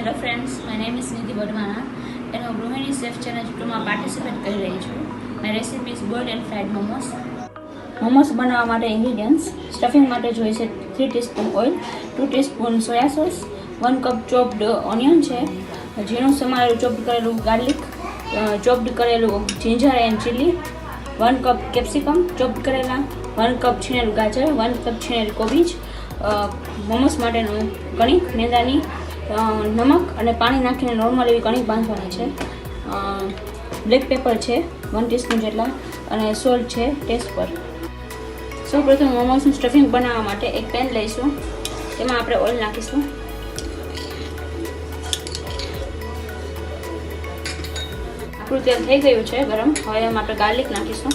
Hello friends, my name is Nidhi Badwana and હું ગૃહિણી chef channel યુટ્યુબમાં પાર્ટિસિપેટ કરી રહી છું. My recipe is boiled and fried momos. Momos બનાવવા માટે ઇન્ગ્રીડિયન્ટ્સ: સ્ટફિંગ માટે જોઈશે 3 teaspoon oil, 2 teaspoon soya sauce, 1 cup chopped onion છે, ઝીણું સમારેલું ચોપ્ડ કરેલું ગાર્લિક, ચોપ્ડ કરેલું ginger and chilli, 1 cup capsicum chopped કરેલા, 1 કપ છીણેલું ગાજર, 1 કપ છીણેલી કોબીજ, મોમોસ માટેનું કણિક મેંદાની, નમક અને પાણી નાખીને નોર્મલ એવી કણિક બાંધવાની છે. બ્લેક પેપર છે 1 ટીસ્પૂન જેટલા અને સોલ્ટ છે ટેસ્ટ પર. સૌપ્રથમ મોમોસનું સ્ટફિંગ બનાવવા માટે એક પેન લઈશું. તેમાં આપણે ઓઇલ નાખીશું. આપણું તેલ થઈ ગયું છે ગરમ. હવે એમાં આપણે ગાર્લિક નાખીશું.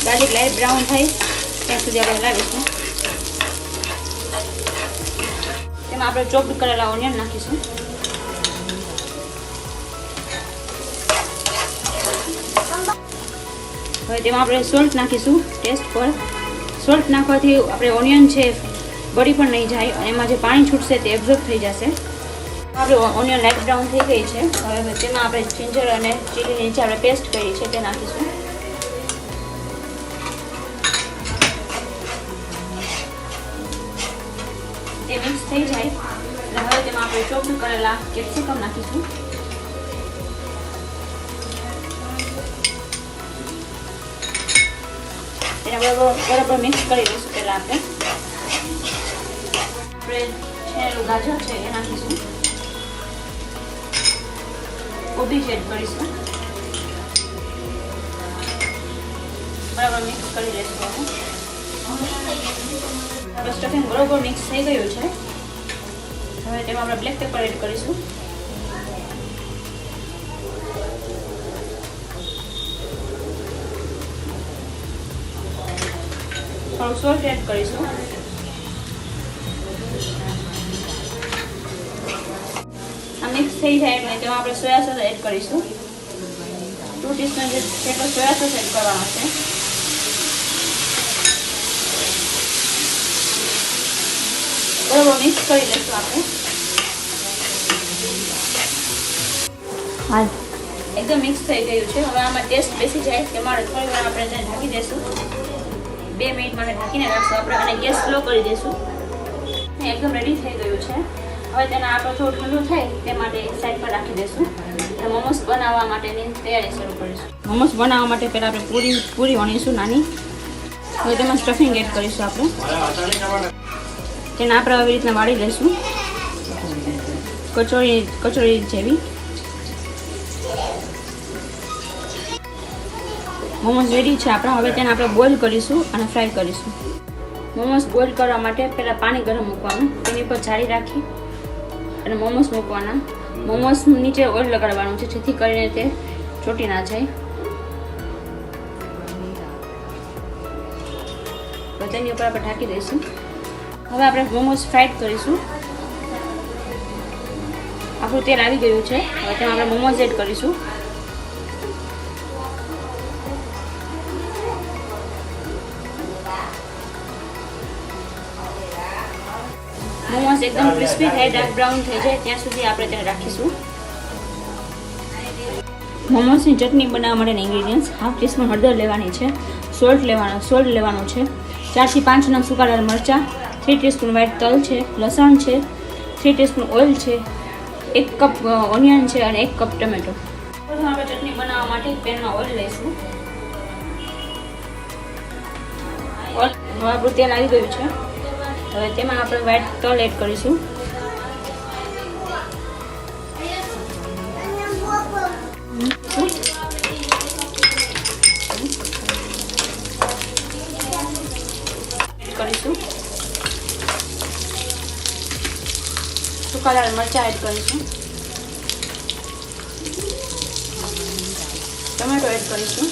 ગાર્લિક લાઈટ બ્રાઉન થાય ત્યાં સુધી આપણે હલાવીશું. તેમાં આપણે ચોપ્ડ કરેલા ઓનિયન નાખીશું. હવે તેમાં આપણે સોલ્ટ નાખીશું ટેસ્ટ પર. સોલ્ટ નાખવાથી આપણે ઓનિયન છે બળી પણ નહીં જાય અને એમાં જે પાણી છૂટશે તે એબ્ઝોર્બ થઈ જશે. આપણે ઓનિયન લાઈટ બ્રાઉન થઈ ગઈ છે. હવે તેમાં આપણે જિંજર અને ચીલીની જે આપણે પેસ્ટ કરી છે તે નાખીશું. તે મિક્સ થઈ જાય એટલે હવે તેમાં આપણે ચોપ્ડ કરેલા કેપ્સિકમ નાખીશું. તેને બરાબર મિક્સ કરી લઈશું. પહેલાં આપણે છીણેલું ગાજર છે એ નાખીશું. કોબીજ એડ કરીશું. બરાબર મિક્સ કરી લઈશું. આપણે સ્ટફિંગ બરોબર મિક્સ થઈ ગયું છે. હવે તેમાં આપણે બ્લેક પેપર એડ કરીશું. થોડું સોલ્ટ એડ કરીશું. આ મિક્સ થઈ જાય એટલે તેમાં આપણે સોયા સોસ એડ કરીશું. 2 ટીસ્પૂન જેટલો સોયા સોસ એડ કરવાનો છે. બરાબર મિક્સ કરી લઈશું આપણે. હા, એકદમ મિક્સ થઈ ગયું છે. હવે આમાં ટેસ્ટ બેસી જાય તે માટે થોડી વાર આપણે તેને ઢાંકી દઈશું. 2 મિનિટ માટે ઢાંકીને રાખશું આપણે અને ગેસ સ્લો કરી દઈશું. એકદમ રેડી થઈ ગયું છે. હવે તેને આપણે થોડું ઠંડુ થાય તે માટે એક સાઈડ પર રાખી દઈશું. અને મોમોસ બનાવવા માટેની તૈયારી શરૂ કરીશું. મોમોસ બનાવવા માટે પહેલાં આપણે પૂરી વણીશું નાની. હવે તેમાં સ્ટફિંગ એડ કરીશું આપણે. તેને આપણે આવી રીતના વાળી લઈશું કચોરી જેવી. મોમોસ રેડી છે આપણા. હવે તેને આપણે બોઇલ કરીશું અને ફ્રાય કરીશું. મોમોસ બોઇલ કરવા માટે પહેલાં પાણી ગરમ મૂકવાનું, તેની પર જાળી રાખી અને મોમોસ મૂકવાના. મોમોસ નીચે ઓઇલ લગાડવાનું છે જેથી કરીને તે ચોટી ના જાય. તેની ઉપર આપણે ઢાંકી દઈશું. હવે આપણે મોમોસ ફ્રાઈડ કરીશું. આપણું તેલ આવી ગયું છે. હવે તેમાં આપણે મોમોસ એડ કરીશું. મોમોસ એકદમ ક્રિસ્પી થાય, ડાર્ક બ્રાઉન થઈ જાય ત્યાં સુધી આપણે તેને રાખીશું. મોમોસની ચટણી બનાવવા માટેના ઇન્ગ્રીડિયન્ટ્સ: 1/2 ટીસ્પૂન હળદર લેવાની છે, સોલ્ટ લેવાનો છે, 4 થી 5 નંગ સૂકા લાલ મરચાં, 3 ટીસ્પૂન વ્હાઈટ તલ છે, લસણ છે, 3 ટીસ્પૂન ઓઇલ છે, 1 કપ ઓનિયન છે અને 1 કપ ટમેટો. પ્રથમ આપણે ચટણી બનાવવા માટે પેનમાં ઓઇલ લઈશું. હવે આપણું તેલ આવી ગયું છે. હવે તેમાં આપણે વ્હાઈટ તલ એડ કરીશું. સૂકા લાલ મરચાં એડ કરીશું. ટમેટો એડ કરીશું.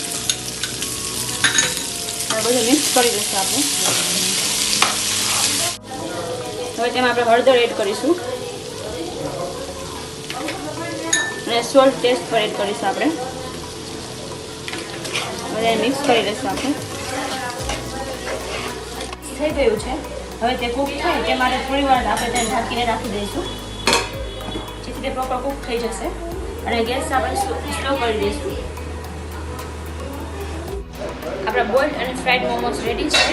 બધું મિક્સ કરી દઈશું આપણે. હવે તેમાં આપણે હળદર એડ કરીશું અને સોલ્ટ ટેસ્ટ પર એડ કરીશું આપણે. હવે મિક્સ કરી લઈશું આપણે. થઈ ગયું છે. હવે તે કૂક થાય તે માટે થોડી વાર આપણે તેને ઢાંકીને રાખી દઈશું, જેથી તે પ્રોપર કૂક થઈ જશે. અને ગેસ આપણે સ્લો કરી દઈશું. આપણા બોઇલ્ડ અને ફ્રાઈડ મોમોસ રેડી છે.